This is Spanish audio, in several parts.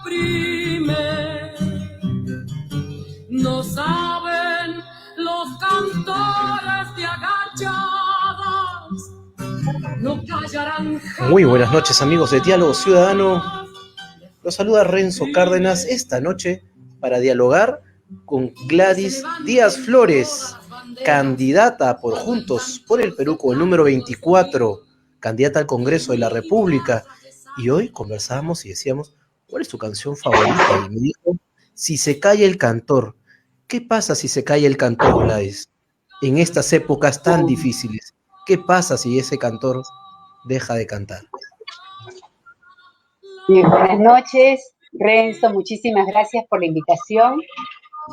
oprime. No saben los cantores de agachadas, no callarán jamás. Muy buenas noches, amigos de Diálogo Ciudadano. Los saluda Renzo Cárdenas esta noche para dialogar con Gladys Díaz Flores, candidata por Juntos por el Perú con el número 24, candidata al Congreso de la República. Y hoy conversábamos y decíamos, ¿cuál es tu canción favorita? Y me dijo, Si se calla el cantor. ¿Qué pasa si se calla el cantor, Gladys? En estas épocas tan difíciles, ¿qué pasa si ese cantor deja de cantar? Bien, buenas noches, Renzo, muchísimas gracias por la invitación.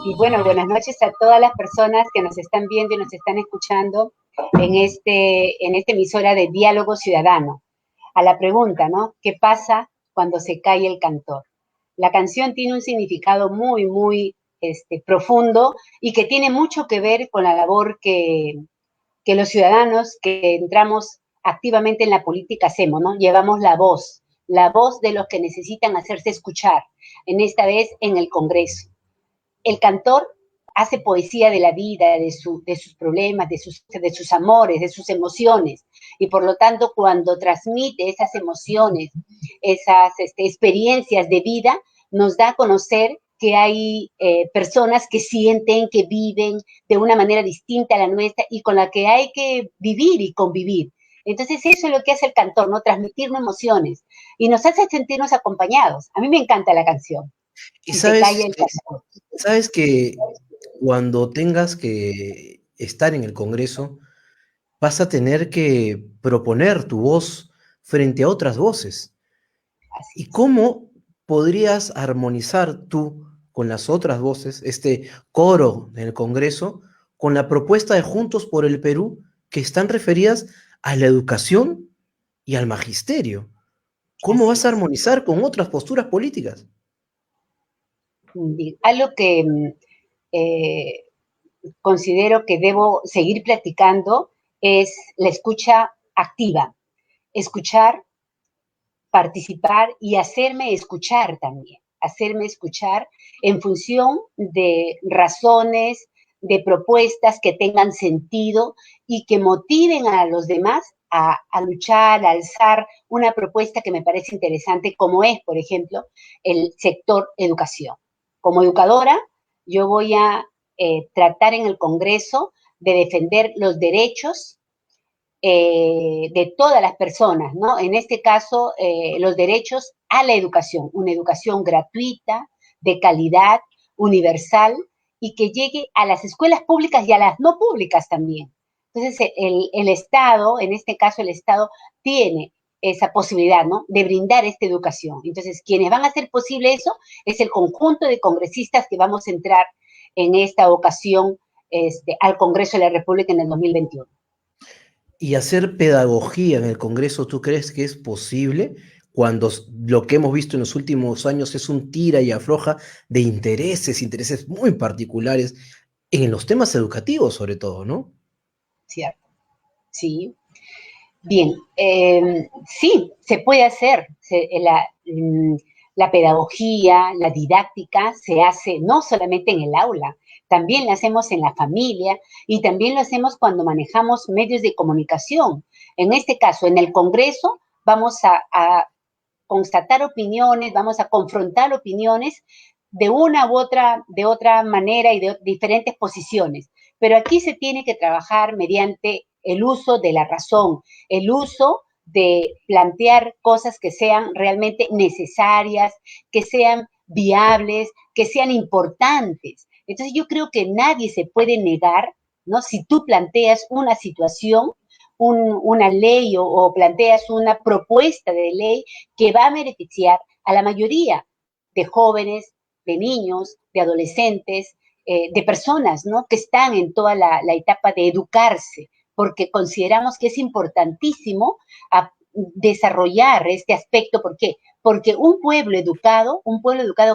Y bueno, buenas noches a todas las personas que nos están viendo y nos están escuchando en esta emisora de Diálogo Ciudadano. A la pregunta, ¿no? ¿Qué pasa cuando se calla el cantor? La canción tiene un significado muy, muy profundo y que tiene mucho que ver con la labor que los ciudadanos que entramos activamente en la política hacemos, ¿no? Llevamos la voz de los que necesitan hacerse escuchar, en esta vez en el Congreso. El cantor hace poesía de la vida, de sus problemas, de sus amores, de sus emociones, y por lo tanto cuando transmite esas emociones, esas experiencias de vida, nos da a conocer que hay personas que sienten, que viven de una manera distinta a la nuestra y con la que hay que vivir y convivir. Entonces eso es lo que hace el cantor, ¿no? Transmitirnos emociones y nos hace sentirnos acompañados. A mí me encanta la canción. Y Si se calla el cantor. sabes que cuando tengas que estar en el Congreso, vas a tener que proponer tu voz frente a otras voces. Así ¿Y cómo podrías armonizar tú con las otras voces, este coro del Congreso, con la propuesta de Juntos por el Perú, que están referidas a la educación y al magisterio? ¿Cómo vas a armonizar con otras posturas políticas? Algo que considero que debo seguir practicando es la escucha activa. Escuchar, participar y hacerme escuchar también. Hacerme escuchar en función de razones, de propuestas que tengan sentido y que motiven a los demás a luchar, a alzar una propuesta que me parece interesante, como es, por ejemplo, el sector educación. Como educadora, yo voy a tratar en el Congreso de defender los derechos de todas las personas, ¿no? En este caso, los derechos a la educación, una educación gratuita, de calidad, universal, y que llegue a las escuelas públicas y a las no públicas también. Entonces, el Estado, en este caso el Estado, tiene esa posibilidad, ¿no? De brindar esta educación. Entonces, quienes van a hacer posible eso es el conjunto de congresistas que vamos a entrar en esta ocasión al Congreso de la República en el 2021. Y hacer pedagogía en el Congreso, ¿tú crees que es posible cuando lo que hemos visto en los últimos años es un tira y afloja de intereses muy particulares en los temas educativos sobre todo, ¿no? Cierto, sí. Bien, sí, se puede hacer. La pedagogía, la didáctica se hace no solamente en el aula, también la hacemos en la familia y también lo hacemos cuando manejamos medios de comunicación. En este caso, en el Congreso, vamos a constatar opiniones, vamos a confrontar opiniones de una u otra, de otra manera y de diferentes posiciones. Pero aquí se tiene que trabajar mediante el uso de la razón, el uso de plantear cosas que sean realmente necesarias, que sean viables, que sean importantes. Entonces yo creo que nadie se puede negar, ¿no? Si tú planteas una situación, una ley o planteas una propuesta de ley que va a beneficiar a la mayoría de jóvenes, de niños, de adolescentes, de personas, ¿no? Que están en toda la etapa de educarse, porque consideramos que es importantísimo desarrollar este aspecto. ¿Por qué? Porque un pueblo educado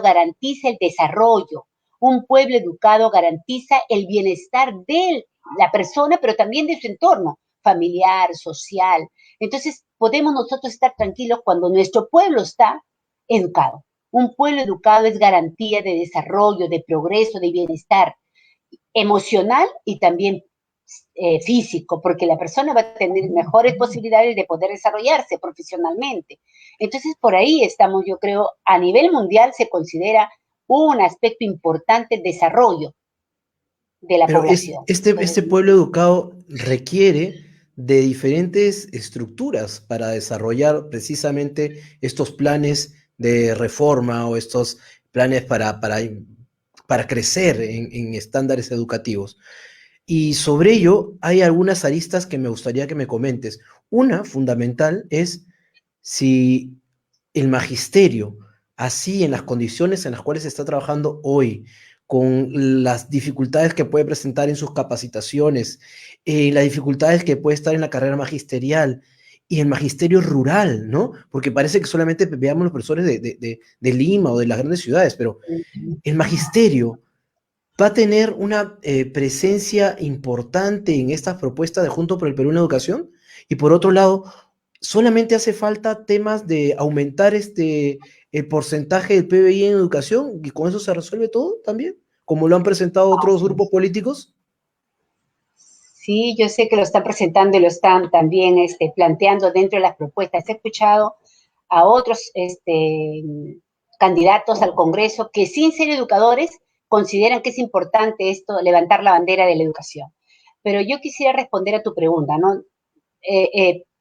garantiza el desarrollo, un pueblo educado garantiza el bienestar de la persona, pero también de su entorno familiar, social. Entonces, podemos nosotros estar tranquilos cuando nuestro pueblo está educado. Un pueblo educado es garantía de desarrollo, de progreso, de bienestar emocional y también físico, porque la persona va a tener mejores posibilidades de poder desarrollarse profesionalmente. Entonces, por ahí estamos, yo creo, a nivel mundial se considera un aspecto importante el desarrollo de la Pero población. este pueblo educado requiere de diferentes estructuras para desarrollar precisamente estos planes de reforma o estos planes para crecer en estándares educativos. Y sobre ello hay algunas aristas que me gustaría que me comentes. Una fundamental es si el magisterio, así en las condiciones en las cuales se está trabajando hoy, con las dificultades que puede presentar en sus capacitaciones, las dificultades que puede estar en la carrera magisterial y el magisterio rural, ¿no? Porque parece que solamente veamos los profesores de Lima o de las grandes ciudades, pero el magisterio va a tener una presencia importante en estas propuestas de Juntos por el Perú en la Educación. Y por otro lado, solamente hace falta temas de aumentar el porcentaje del PBI en educación y con eso se resuelve todo también, como lo han presentado otros grupos políticos. Sí, yo sé que lo están presentando y lo están también planteando dentro de las propuestas. He escuchado a otros candidatos al Congreso que sin ser educadores consideran que es importante esto, levantar la bandera de la educación. Pero yo quisiera responder a tu pregunta, ¿no?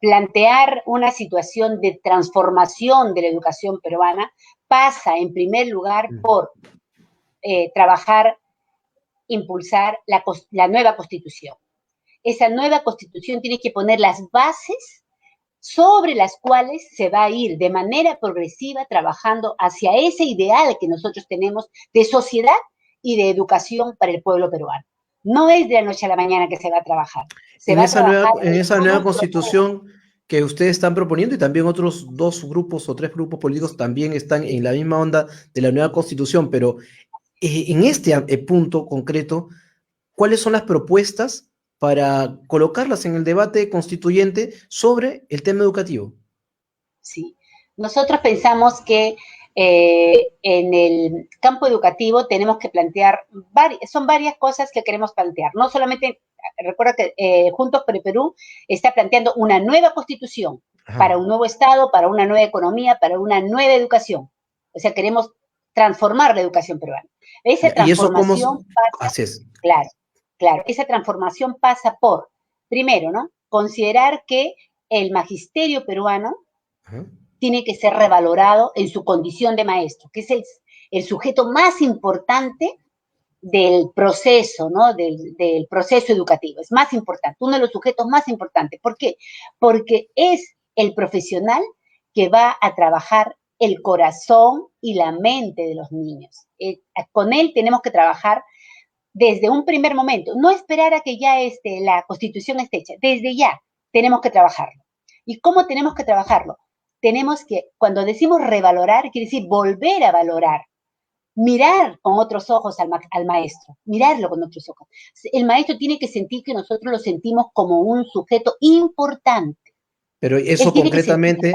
Plantear una situación de transformación de la educación peruana pasa en primer lugar por trabajar, impulsar la nueva constitución. Esa nueva constitución tiene que poner las bases sobre las cuales se va a ir de manera progresiva trabajando hacia ese ideal que nosotros tenemos de sociedad y de educación para el pueblo peruano. No es de la noche a la mañana que se va a trabajar. Se va a trabajar En esa nueva todo constitución que ustedes están proponiendo y también otros dos grupos o tres grupos políticos también están en la misma onda de la nueva constitución, pero en este punto concreto, ¿cuáles son las propuestas para colocarlas en el debate constituyente sobre el tema educativo? Sí. Nosotros pensamos que en el campo educativo tenemos que plantear, son varias cosas que queremos plantear. No solamente, recuerda que Juntos por el Perú está planteando una nueva constitución para un nuevo Estado, para una nueva economía, para una nueva educación. O sea, queremos transformar la educación peruana. Esa transformación pasa, así es. Claro, esa transformación pasa por, primero, ¿no? Considerar que el magisterio peruano tiene que ser revalorado en su condición de maestro, que es el sujeto más importante del proceso, ¿no? Del proceso educativo. Es más importante, uno de los sujetos más importantes. ¿Por qué? Porque es el profesional que va a trabajar el corazón y la mente de los niños. Con él tenemos que trabajar desde un primer momento, no esperar a que ya la constitución esté hecha, desde ya tenemos que trabajarlo. ¿Y cómo tenemos que trabajarlo? Tenemos que, cuando decimos revalorar, quiere decir volver a valorar, mirar con otros ojos al maestro, mirarlo con otros ojos. El maestro tiene que sentir que nosotros lo sentimos como un sujeto importante. Pero eso concretamente,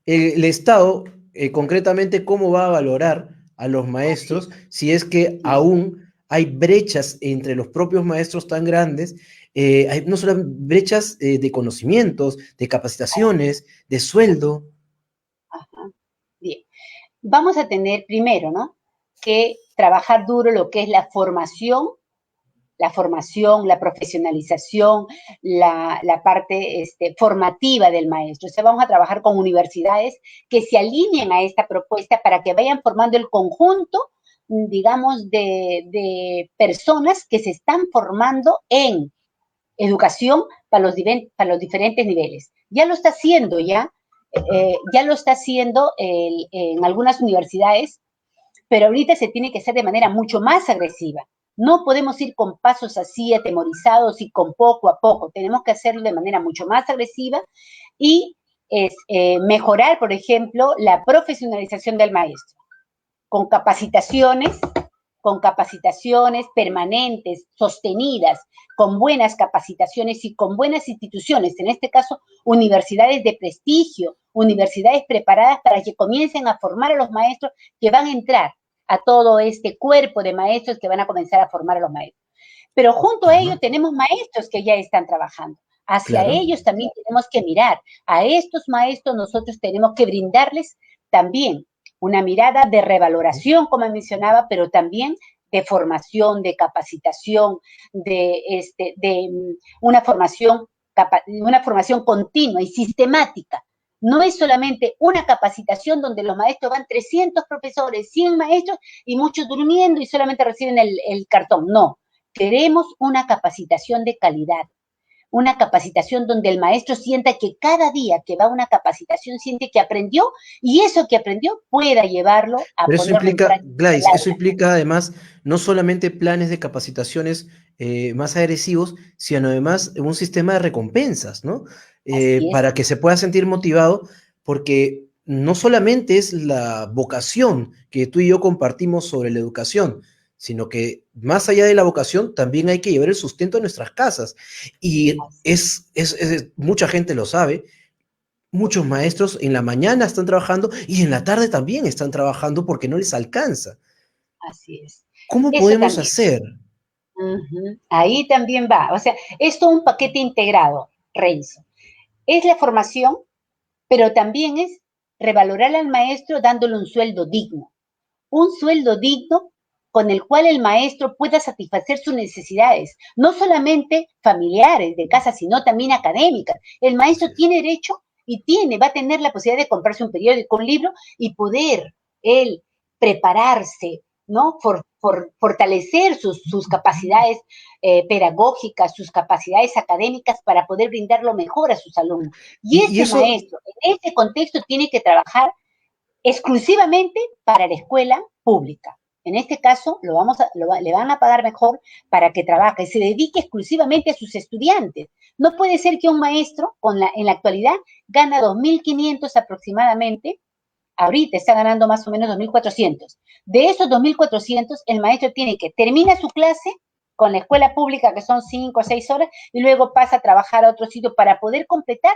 el Estado, concretamente, ¿cómo va a valorar a los maestros si es que aún hay brechas entre los propios maestros tan grandes? Hay no solo brechas de conocimientos, de capacitaciones, de sueldo. Ajá. Bien. Vamos a tener primero, ¿no? Que trabajar duro lo que es la formación, la profesionalización, la parte formativa del maestro. O sea, vamos a trabajar con universidades que se alineen a esta propuesta para que vayan formando el conjunto, digamos, de personas que se están formando en educación para los diferentes niveles. Ya lo está haciendo, ya lo está haciendo en algunas universidades, pero ahorita se tiene que hacer de manera mucho más agresiva. No podemos ir con pasos así atemorizados y con poco a poco. Tenemos que hacerlo de manera mucho más agresiva y mejorar, por ejemplo, la profesionalización del maestro, con capacitaciones con capacitaciones permanentes, sostenidas, con buenas capacitaciones y con buenas instituciones, en este caso, universidades de prestigio, universidades preparadas para que comiencen a formar a los maestros que van a entrar a todo este cuerpo de maestros que van a comenzar a formar a los maestros. Pero junto a ello tenemos maestros que ya están trabajando. Hacia Claro. ellos también tenemos que mirar. A estos maestros nosotros tenemos que brindarles también una mirada de revaloración, como mencionaba, pero también de formación, de capacitación, de una formación continua y sistemática. No es solamente una capacitación donde los maestros van 300 profesores, 100 maestros y muchos durmiendo y solamente reciben el cartón. No, queremos una capacitación de calidad, una capacitación donde el maestro sienta que cada día que va a una capacitación siente que aprendió y eso que aprendió pueda llevarlo a Pero eso ponerlo en implica, práctica. Gladys, eso implica además no solamente planes de capacitaciones más agresivos, sino además un sistema de recompensas, ¿no? Así es, Para que se pueda sentir motivado, porque no solamente es la vocación que tú y yo compartimos sobre la educación, sino que más allá de la vocación también hay que llevar el sustento a nuestras casas. Y mucha gente lo sabe. Muchos maestros en la mañana están trabajando y en la tarde también están trabajando porque no les alcanza. así es. ¿Cómo Eso podemos también. hacer? Ahí también va. O sea, es todo un paquete integrado, Renzo. Es la formación, pero también es revalorar al maestro dándole un sueldo digno. Un sueldo digno con el cual el maestro pueda satisfacer sus necesidades, no solamente familiares de casa, sino también académicas. El maestro Así es. tiene derecho y va a tener la posibilidad de comprarse un periódico, un libro y poder él prepararse, ¿no? Fortalecer sus capacidades pedagógicas, sus capacidades académicas para poder brindar lo mejor a sus alumnos. Y Y este eso, maestro, en este contexto, tiene que trabajar exclusivamente para la escuela pública. En este caso, le van a pagar mejor para que trabaje, se dedique exclusivamente a sus estudiantes. No puede ser que un maestro, en la actualidad, gana 2.500 aproximadamente, ahorita está ganando más o menos 2.400. De esos 2.400, el maestro tiene que termina su clase con la escuela pública, que son 5 o 6 horas, y luego pasa a trabajar a otro sitio para poder completar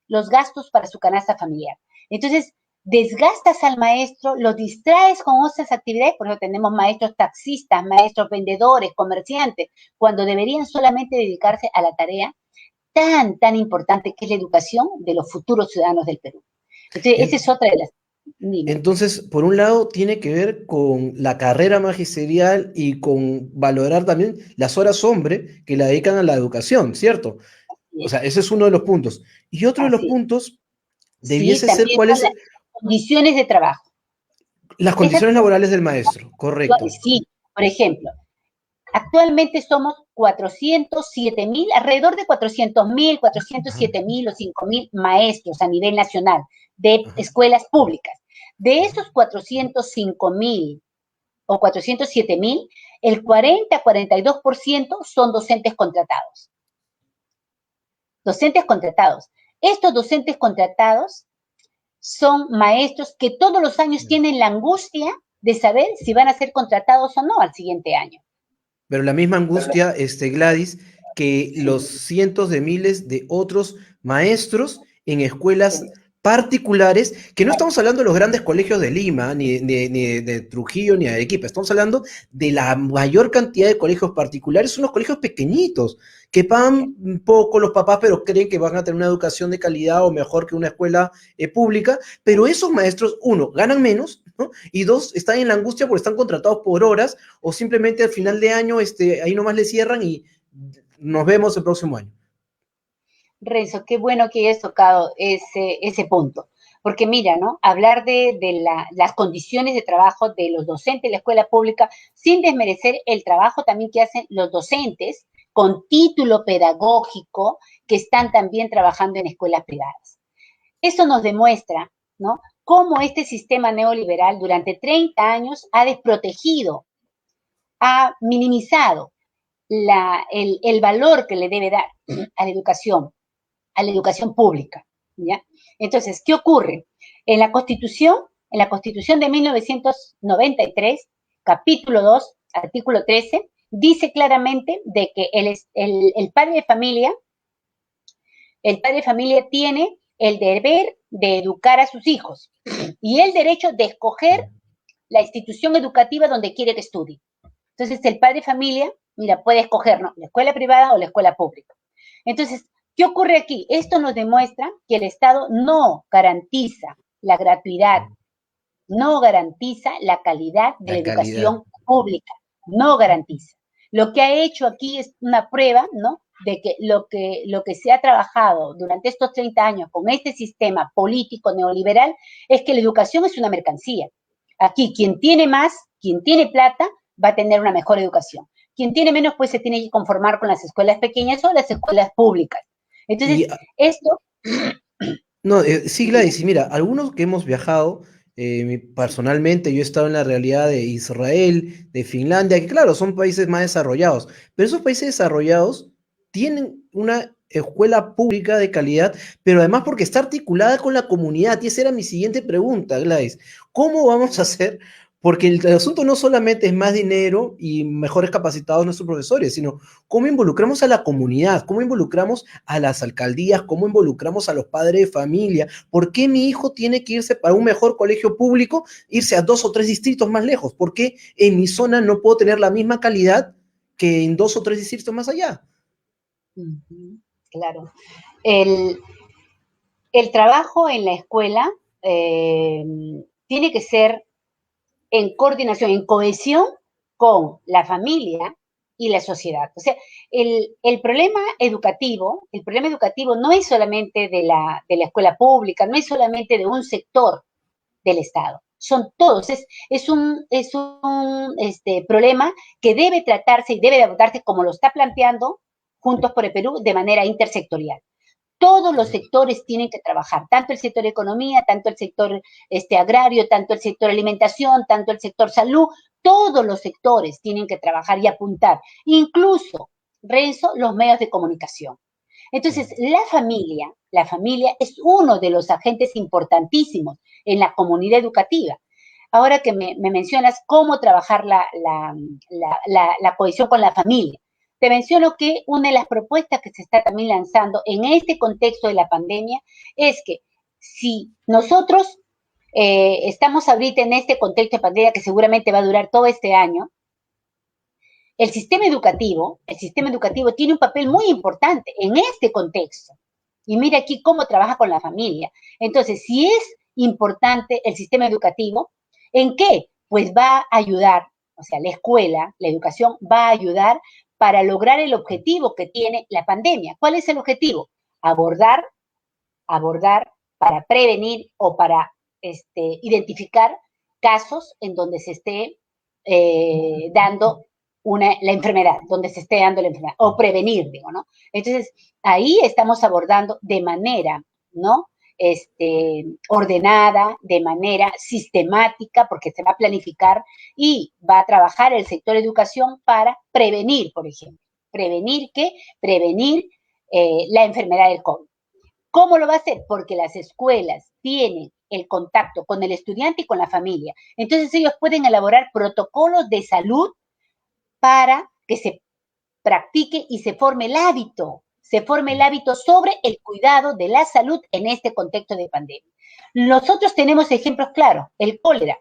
los gastos para su canasta familiar. Entonces, desgastas al maestro, lo distraes con otras actividades, por eso tenemos maestros taxistas, maestros vendedores, comerciantes, cuando deberían solamente dedicarse a la tarea tan importante que es la educación de los futuros ciudadanos del Perú. Entonces, esa es en- otra de las... Dime. entonces, por un lado, tiene que ver con la carrera magisterial y con valorar también las horas hombre que la dedican a la educación, ¿cierto? O sea, ese es uno de los puntos. Y otro de los Así es. puntos Sí, debiese ser también son cuáles las condiciones de trabajo. las Esas, condiciones laborales del maestro, correcto. sí, por ejemplo, actualmente somos 407.000, alrededor de 400.000, Ajá, 407.000 o 5.000 maestros a nivel nacional de ajá, escuelas públicas. De ajá. esos 405.000 o 407.000, el 40-42% son docentes contratados. Docentes contratados. Estos docentes contratados son maestros que todos los años tienen la angustia de saber si van a ser contratados o no al siguiente año. Pero la misma angustia, Gladys, que Sí, los cientos de miles de otros maestros en escuelas particulares, que no estamos hablando de los grandes colegios de Lima, ni de Trujillo, ni de Arequipa, estamos hablando de la mayor cantidad de colegios particulares, son los colegios pequeñitos, que pagan poco los papás, pero creen que van a tener una educación de calidad o mejor que una escuela pública, pero esos maestros, uno, ganan menos, ¿no? Y dos, están en la angustia porque están contratados por horas o simplemente al final de año ahí nomás le cierran y nos vemos el próximo año. Renzo, qué bueno que hayas tocado ese punto. Porque mira, ¿no? Hablar de las condiciones de trabajo de los docentes de la escuela pública, sin desmerecer el trabajo también que hacen los docentes con título pedagógico que están también trabajando en escuelas privadas. Eso nos demuestra, ¿no? Cómo este sistema neoliberal durante 30 años ha desprotegido, ha minimizado el valor que le debe dar a la educación pública, ¿ya? Entonces, ¿qué ocurre? En la Constitución de 1993, capítulo 2, artículo 13, dice claramente de que el padre de familia tiene el deber de educar a sus hijos y el derecho de escoger la institución educativa donde quiere que estudie. Entonces, el padre de familia, mira, puede escoger, ¿no?, la escuela privada o la escuela pública. Entonces, ¿qué ocurre aquí? Esto nos demuestra que el Estado no garantiza la gratuidad, no garantiza la calidad de la educación pública, no garantiza. Lo que ha hecho aquí es una prueba, ¿no?, de que lo que se ha trabajado durante estos 30 años con este sistema político neoliberal es que la educación es una mercancía. Aquí, quien tiene más, quien tiene plata, va a tener una mejor educación. Quien tiene menos, pues se tiene que conformar con las escuelas pequeñas o las escuelas públicas. Entonces, esto... No, sí, Gladys, y mira, algunos que hemos viajado, personalmente yo he estado en la realidad de Israel, de Finlandia, que claro, son países más desarrollados, pero esos países desarrollados tienen una escuela pública de calidad, pero además porque está articulada con la comunidad, y esa era mi siguiente pregunta, Gladys, ¿cómo vamos a hacer? Porque el asunto no solamente es más dinero y mejores capacitados nuestros profesores, sino cómo involucramos a la comunidad, cómo involucramos a las alcaldías, cómo involucramos a los padres de familia. ¿Por qué mi hijo tiene que irse para un mejor colegio público, irse a 2 o 3 distritos más lejos? ¿Por qué en mi zona no puedo tener la misma calidad que en 2 o 3 distritos más allá? Claro. El trabajo en la escuela tiene que ser en coordinación, en cohesión con la familia y la sociedad. O sea, el problema educativo no es solamente de la escuela pública, no es solamente de un sector del Estado, son todos. Es un problema que debe tratarse y debe abordarse como lo está planteando Juntos por el Perú de manera intersectorial. Todos los sectores tienen que trabajar, tanto el sector economía, tanto el sector agrario, tanto el sector alimentación, tanto el sector salud, todos los sectores tienen que trabajar y apuntar, incluso, Renzo, los medios de comunicación. Entonces, la familia es uno de los agentes importantísimos en la comunidad educativa. Ahora que me mencionas cómo trabajar la cohesión con la familia, te menciono que una de las propuestas que se está también lanzando en este contexto de la pandemia es que si nosotros estamos ahorita en este contexto de pandemia que seguramente va a durar todo este año, el sistema educativo tiene un papel muy importante en este contexto. Y mira aquí cómo trabaja con la familia. Entonces, si es importante el sistema educativo, ¿en qué? Pues va a ayudar, o sea, la escuela, la educación va a ayudar para lograr el objetivo que tiene la pandemia. ¿Cuál es el objetivo? Abordar para prevenir o para identificar casos en donde se esté dando la enfermedad, donde se esté dando la enfermedad, o prevenir, digo, ¿no? Entonces, ahí estamos abordando de manera, ¿no?, ordenada, de manera sistemática, porque se va a planificar y va a trabajar el sector educación para prevenir, por ejemplo. ¿Prevenir qué? Prevenir la enfermedad del COVID. ¿Cómo lo va a hacer? Porque las escuelas tienen el contacto con el estudiante y con la familia. Entonces ellos pueden elaborar protocolos de salud para que se practique y se forme el hábito sobre el cuidado de la salud en este contexto de pandemia. Nosotros tenemos ejemplos claros, el cólera.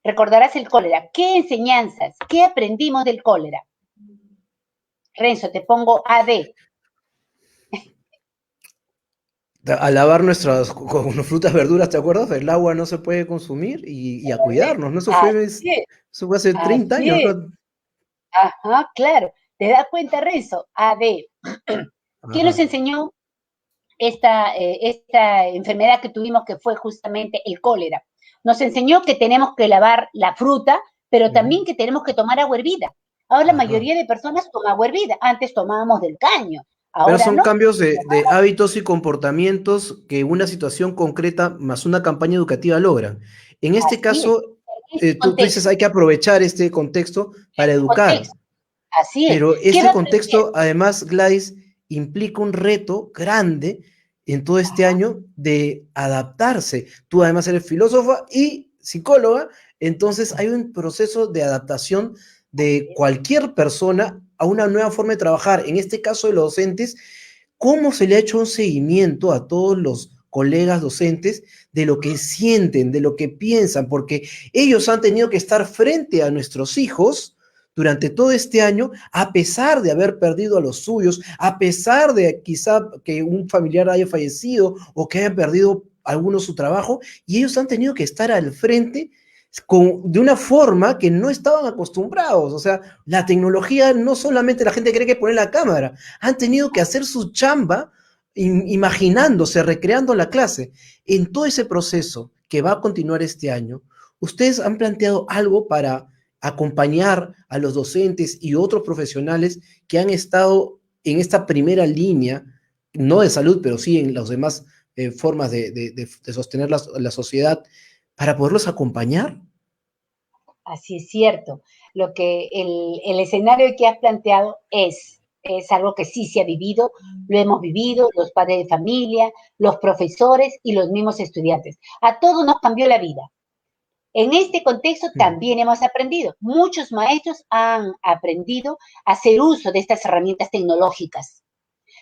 Recordarás el cólera. ¿Qué enseñanzas? ¿Qué aprendimos del cólera? Renzo, te pongo AD. A lavar nuestras con frutas, verduras, ¿te acuerdas? El agua no se puede consumir y a cuidarnos, ¿no? Eso fue hace 30 años, ¿no? Ajá, claro. ¿Te das cuenta, Renzo? AD. ¿Quién nos enseñó esta enfermedad que tuvimos, que fue justamente el cólera? Nos enseñó que tenemos que lavar la fruta, pero también que tenemos que tomar agua hervida. Ahora la mayoría de personas toman agua hervida. Antes tomábamos del caño. Ahora pero son no. cambios de hábitos y comportamientos que una situación concreta más una campaña educativa logran. En este caso, tú dices hay que aprovechar este contexto para educar. Así es. Pero este contexto, además, Gladys, implica un reto grande en todo este año de adaptarse. Tú además eres filósofa y psicóloga, Entonces hay un proceso de adaptación de cualquier persona a una nueva forma de trabajar. En este caso de los docentes, ¿cómo se le ha hecho un seguimiento a todos los colegas docentes de lo que sienten, de lo que piensan? Porque ellos han tenido que estar frente a nuestros hijos durante todo este año, a pesar de haber perdido a los suyos, a pesar de quizá que un familiar haya fallecido o que haya perdido alguno su trabajo, y ellos han tenido que estar al frente de una forma que no estaban acostumbrados. O sea, la tecnología no solamente la gente cree que poner la cámara, han tenido que hacer su chamba imaginándose, recreando la clase. En todo ese proceso que va a continuar este año, ¿ustedes han planteado algo para acompañar a los docentes y otros profesionales que han estado en esta primera línea, no de salud, pero sí en las demás formas de sostener la sociedad, para poderlos acompañar? Así es cierto. Lo que el escenario que has planteado es algo que sí se ha vivido, lo hemos vivido, los padres de familia, los profesores y los mismos estudiantes. A todos nos cambió la vida. En este contexto también hemos aprendido. Muchos maestros han aprendido a hacer uso de estas herramientas tecnológicas,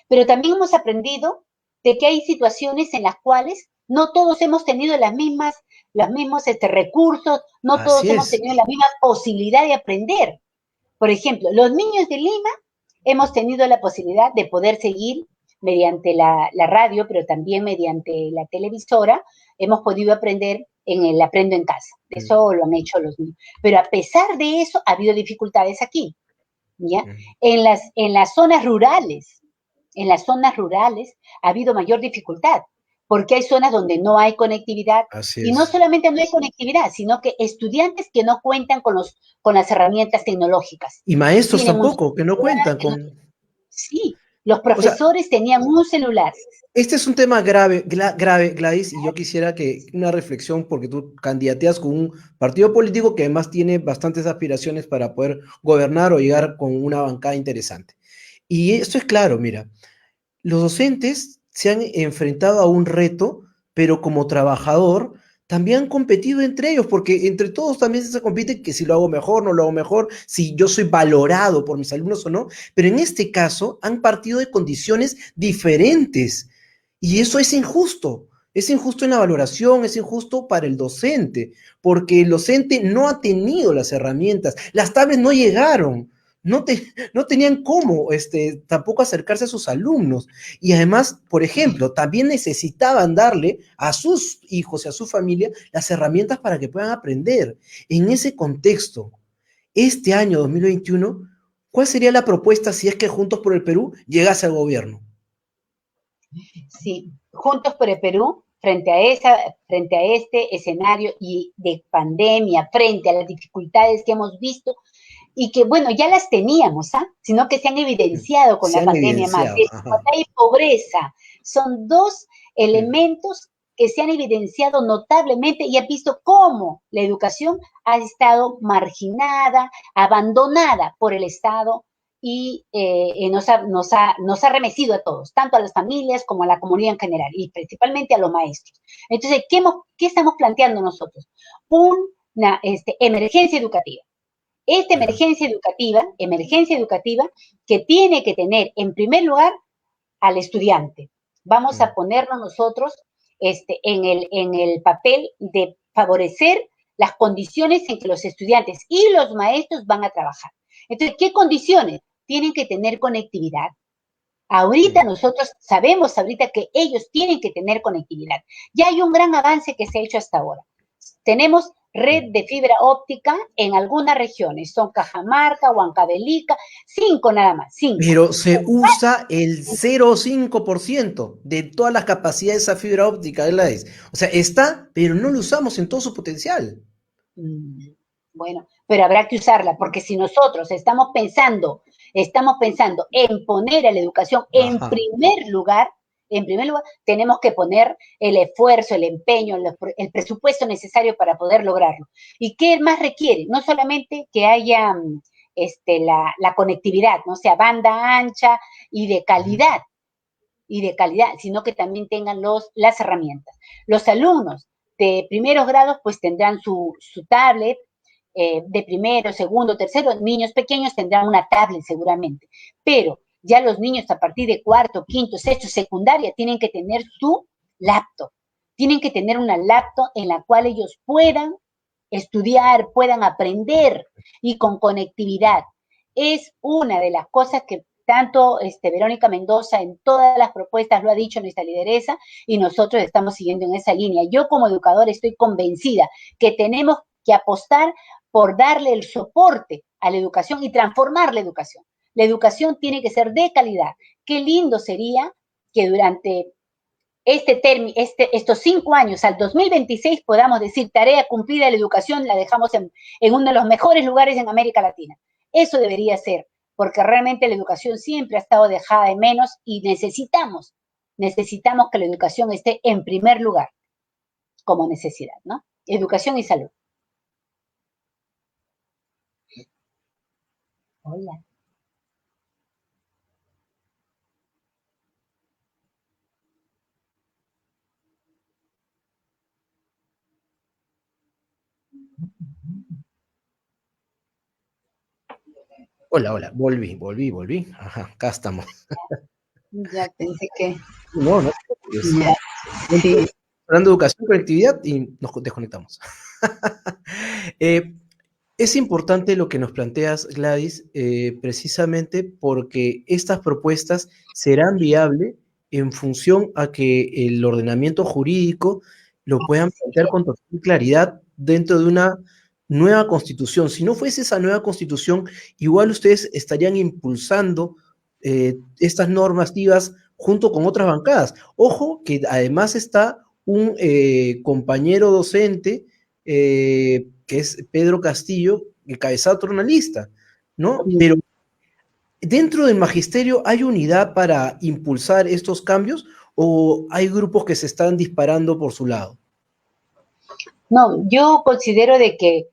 pero también hemos aprendido de que hay situaciones en las cuales no todos hemos tenido los mismos recursos, no todos Así hemos es. tenido la misma posibilidad de aprender. Por ejemplo, los niños de Lima hemos tenido la posibilidad de poder seguir mediante la radio, pero también mediante la televisora, hemos podido aprender en el Aprendo en Casa. Eso lo han hecho los niños. Pero a pesar de eso, ha habido dificultades aquí, ¿ya? En las zonas rurales, ha habido mayor dificultad, porque hay zonas donde no hay conectividad, Así y no es. solamente no hay conectividad, sino que estudiantes que no cuentan con las herramientas tecnológicas. Y maestros Tienen un tampoco, que no celular, cuentan con... sí, los O sea, profesores tenían un celular. este es un tema grave, grave, Gladys, y yo quisiera que una reflexión, porque tú candidateas con un partido político que además tiene bastantes aspiraciones para poder gobernar o llegar con una bancada interesante. Y esto es claro, mira, los docentes se han enfrentado a un reto, pero como trabajador también han competido entre ellos, porque entre todos también se compite que si lo hago mejor, no lo hago mejor, si yo soy valorado por mis alumnos o no, pero en este caso han partido de condiciones diferentes y eso es injusto en la valoración, es injusto para el docente, porque el docente no ha tenido las herramientas, las tablets no llegaron, no tenían cómo tampoco acercarse a sus alumnos. Y además, por ejemplo, también necesitaban darle a sus hijos y a su familia las herramientas para que puedan aprender. En ese contexto, este año 2021, ¿cuál sería la propuesta si es que Juntos por el Perú llegase al gobierno? Sí, Juntos por el Perú, frente a este escenario y de pandemia, frente a las dificultades que hemos visto y que, bueno, ya las teníamos, sino que se han evidenciado con Se la han pandemia más. evidenciado. Ajá. Desigualdad y pobreza son dos elementos que se han evidenciado notablemente y ha visto cómo la educación ha estado marginada, abandonada por el Estado y nos ha remecido a todos, tanto a las familias como a la comunidad en general y principalmente a los maestros. Entonces, ¿qué estamos planteando nosotros? Una emergencia educativa. Esta emergencia educativa que tiene que tener en primer lugar al estudiante. Vamos a ponernos nosotros en el papel de favorecer las condiciones en que los estudiantes y los maestros van a trabajar. Entonces, ¿qué condiciones? Tienen que tener conectividad. Ahorita nosotros sabemos que ellos tienen que tener conectividad. Ya hay un gran avance que se ha hecho hasta ahora. Tenemos red de fibra óptica en algunas regiones, son Cajamarca, Huancavelica, 5 nada más, 5. Pero se usa el 0,5% de todas las capacidades de esa fibra óptica, Gladys. O sea, está, pero no lo usamos en todo su potencial. Bueno, pero habrá que usarla, porque si nosotros estamos pensando en poner a la educación en primer lugar, tenemos que poner el esfuerzo, el empeño, el presupuesto necesario para poder lograrlo. ¿Y qué más requiere? No solamente que haya la conectividad, ¿no? O sea, banda ancha y de calidad, sino que también tengan las herramientas. Los alumnos de primeros grados pues tendrán su tablet, de primero, segundo, tercero, niños pequeños tendrán una tablet seguramente, pero ya los niños a partir de cuarto, quinto, sexto, secundaria tienen que tener su laptop, tienen que tener una laptop en la cual ellos puedan estudiar, puedan aprender y con conectividad. Es una de las cosas que tanto Verónica Mendoza en todas las propuestas lo ha dicho nuestra lideresa y nosotros estamos siguiendo en esa línea. Yo como educadora estoy convencida que tenemos que apostar por darle el soporte a la educación y transformar la educación. La educación tiene que ser de calidad. Qué lindo sería que durante estos 5 años, al 2026, podamos decir tarea cumplida, la educación la dejamos en uno de los mejores lugares en América Latina. Eso debería ser, porque realmente la educación siempre ha estado dejada de menos y necesitamos que la educación esté en primer lugar como necesidad, ¿no? Educación y salud. Hola. Hola, hola, volví. Ajá, acá estamos. Ya pensé que... No, no. Ya, sí. Hablando de educación, conectividad y nos desconectamos. Es importante lo que nos planteas, Gladys, precisamente porque estas propuestas serán viables en función a que el ordenamiento jurídico lo puedan plantear con total claridad dentro de una nueva constitución. Si no fuese esa nueva constitución, igual ustedes estarían impulsando estas normativas junto con otras bancadas. Ojo que además está un compañero docente que es Pedro Castillo, encabezado por una lista, ¿no? Pero dentro del magisterio, ¿hay unidad para impulsar estos cambios o hay grupos que se están disparando por su lado? No, yo considero de que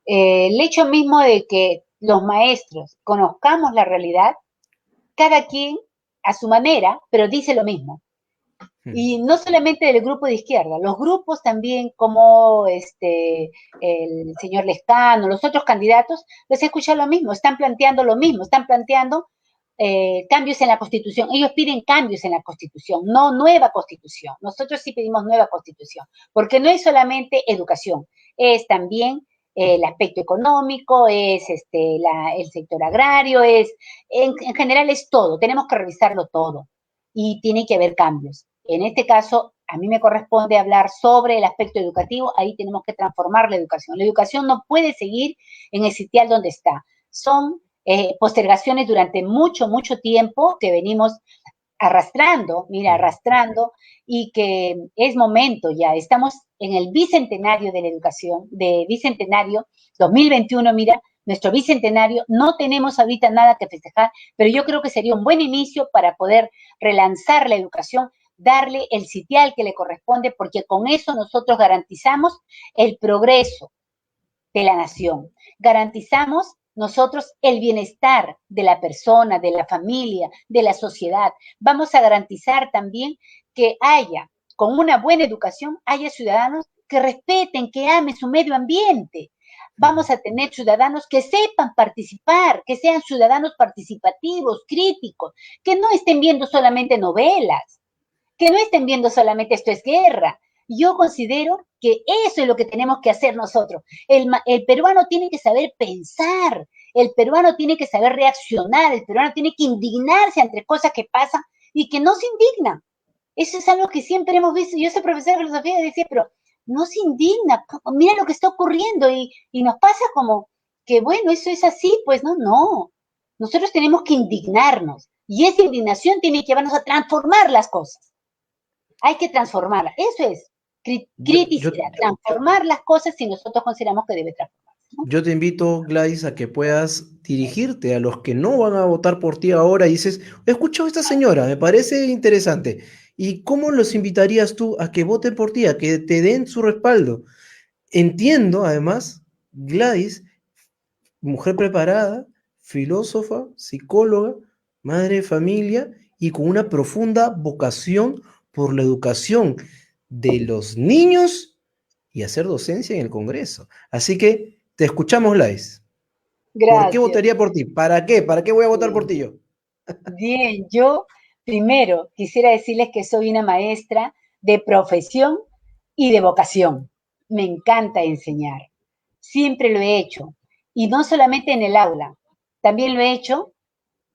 el hecho mismo de que los maestros conozcamos la realidad, cada quien a su manera, pero dice lo mismo. Y no solamente del grupo de izquierda, los grupos también como el señor Lescano, los otros candidatos, les escuchan lo mismo, están planteando lo mismo, están planteando cambios en la Constitución. Ellos piden cambios en la Constitución, no nueva Constitución. Nosotros sí pedimos nueva Constitución, porque no es solamente educación, es también el aspecto económico, es el sector agrario, en general es todo, tenemos que revisarlo todo y tiene que haber cambios. En este caso, a mí me corresponde hablar sobre el aspecto educativo, ahí tenemos que transformar la educación. La educación no puede seguir en el sitial donde está. Son postergaciones durante mucho, mucho tiempo que venimos arrastrando, y que es momento ya, estamos en el bicentenario de la educación, de bicentenario 2021, mira, nuestro bicentenario, no tenemos ahorita nada que festejar, pero yo creo que sería un buen inicio para poder relanzar la educación, darle el sitial que le corresponde, porque con eso nosotros garantizamos el progreso de la nación, garantizamos nosotros el bienestar de la persona, de la familia, de la sociedad. Vamos a garantizar también que haya, con una buena educación, haya ciudadanos que respeten, que amen su medio ambiente. Vamos a tener ciudadanos que sepan participar, que sean ciudadanos participativos, críticos, que no estén viendo solamente novelas, que no estén viendo solamente esto es guerra. Yo considero que eso es lo que tenemos que hacer nosotros. El peruano tiene que saber pensar, el peruano tiene que saber reaccionar, el peruano tiene que indignarse ante cosas que pasan y que no se indignan. Eso es algo que siempre hemos visto. Yo soy profesora de filosofía y decía, pero no se indigna, mira lo que está ocurriendo y nos pasa como que, bueno, eso es así, pues no. Nosotros tenemos que indignarnos y esa indignación tiene que llevarnos a transformar las cosas. Hay que transformarlas, eso es. Criticidad, transformar las cosas si nosotros consideramos que debe transformarse, ¿no? Yo te invito, Gladys, a que puedas dirigirte a los que no van a votar por ti ahora y dices, he escuchado a esta señora, me parece interesante. ¿Y cómo los invitarías tú a que voten por ti, a que te den su respaldo? Entiendo, además, Gladys, mujer preparada, filósofa, psicóloga, madre de familia y con una profunda vocación por la educación de los niños y hacer docencia en el Congreso. Así que te escuchamos, Gladys. ¿Por qué Gracias. votaría por ti? ¿Para qué? ¿Para qué voy a votar por Bien, ti yo? bien, yo primero quisiera decirles que soy una maestra de profesión y de vocación. Me encanta enseñar. Siempre lo he hecho. Y no solamente en el aula, también lo he hecho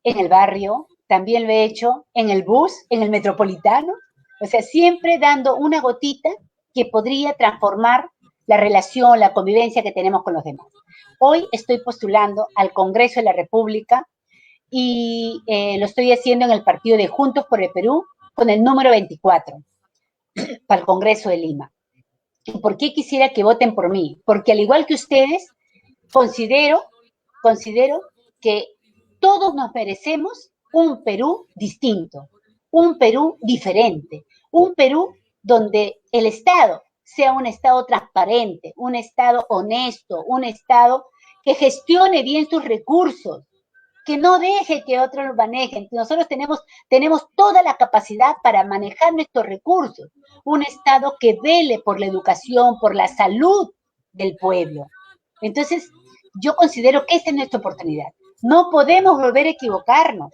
en el barrio, también lo he hecho en el bus, en el metropolitano. O sea, siempre dando una gotita que podría transformar la relación, la convivencia que tenemos con los demás. Hoy estoy postulando al Congreso de la República y lo estoy haciendo en el partido de Juntos por el Perú con el número 24 para el Congreso de Lima. ¿Y por qué quisiera que voten por mí? Porque al igual que ustedes, considero que todos nos merecemos un Perú distinto, un Perú diferente, un Perú donde el Estado sea un Estado transparente, un Estado honesto, un Estado que gestione bien sus recursos, que no deje que otros los manejen. Nosotros tenemos toda la capacidad para manejar nuestros recursos. Un Estado que vele por la educación, por la salud del pueblo. Entonces, yo considero que esta es nuestra oportunidad. No podemos volver a equivocarnos.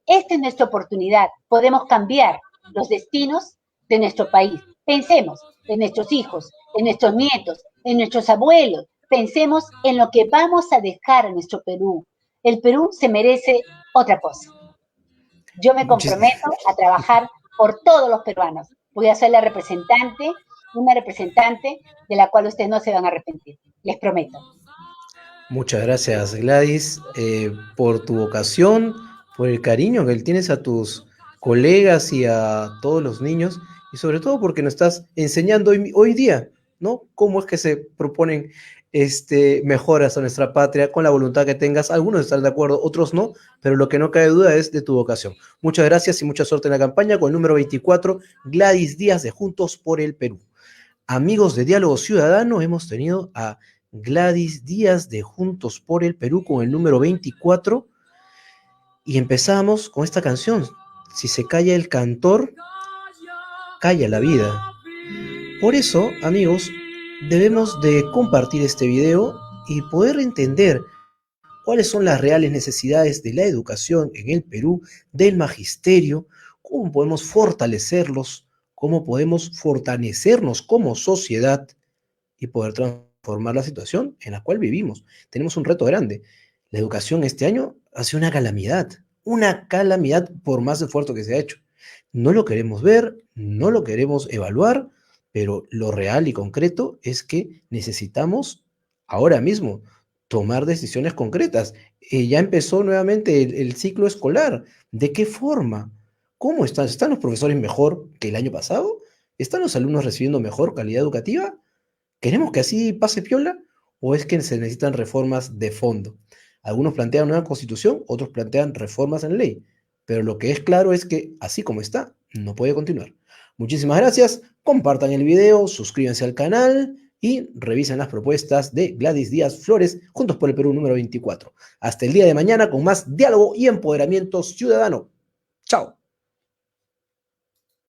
Esta es nuestra oportunidad. Podemos cambiar los destinos de nuestro país. Pensemos en nuestros hijos, en nuestros nietos, en nuestros abuelos. Pensemos en lo que vamos a dejar a nuestro Perú. El Perú se merece otra cosa. Yo me Muchísimas, comprometo a trabajar por todos los peruanos. Voy a ser la representante, una representante de la cual ustedes no se van a arrepentir. Les prometo. muchas gracias, Gladys, por tu vocación, por el cariño que tienes a tus colegas y a todos los niños, y sobre todo porque nos estás enseñando hoy día, ¿no? Cómo es que se proponen mejoras a nuestra patria con la voluntad que tengas. Algunos están de acuerdo, otros no, pero lo que no cabe duda es de tu vocación. Muchas gracias y mucha suerte en la campaña con el número 24, Gladys Díaz de Juntos por el Perú. Amigos de Diálogo Ciudadano, hemos tenido a Gladys Díaz de Juntos por el Perú con el número 24 y empezamos con esta canción. Si se calla el cantor, calla la vida. Por eso, amigos, debemos de compartir este video y poder entender cuáles son las reales necesidades de la educación en el Perú, del magisterio, cómo podemos fortalecerlos, cómo podemos fortalecernos como sociedad y poder transformar la situación en la cual vivimos. Tenemos un reto grande. La educación este año ha sido una calamidad por más esfuerzo que se ha hecho. No lo queremos ver, no lo queremos evaluar, pero lo real y concreto es que necesitamos ahora mismo tomar decisiones concretas. Ya empezó nuevamente el ciclo escolar. ¿De qué forma? ¿Cómo están? ¿Están los profesores mejor que el año pasado? ¿Están los alumnos recibiendo mejor calidad educativa? ¿Queremos que así pase piola? ¿O es que se necesitan reformas de fondo? Algunos plantean una constitución, otros plantean reformas en ley. Pero lo que es claro es que, así como está, no puede continuar. Muchísimas gracias, compartan el video, suscríbanse al canal y revisen las propuestas de Gladys Díaz Flores, Juntos por el Perú número 24. Hasta el día de mañana con más diálogo y empoderamiento ciudadano. Chao.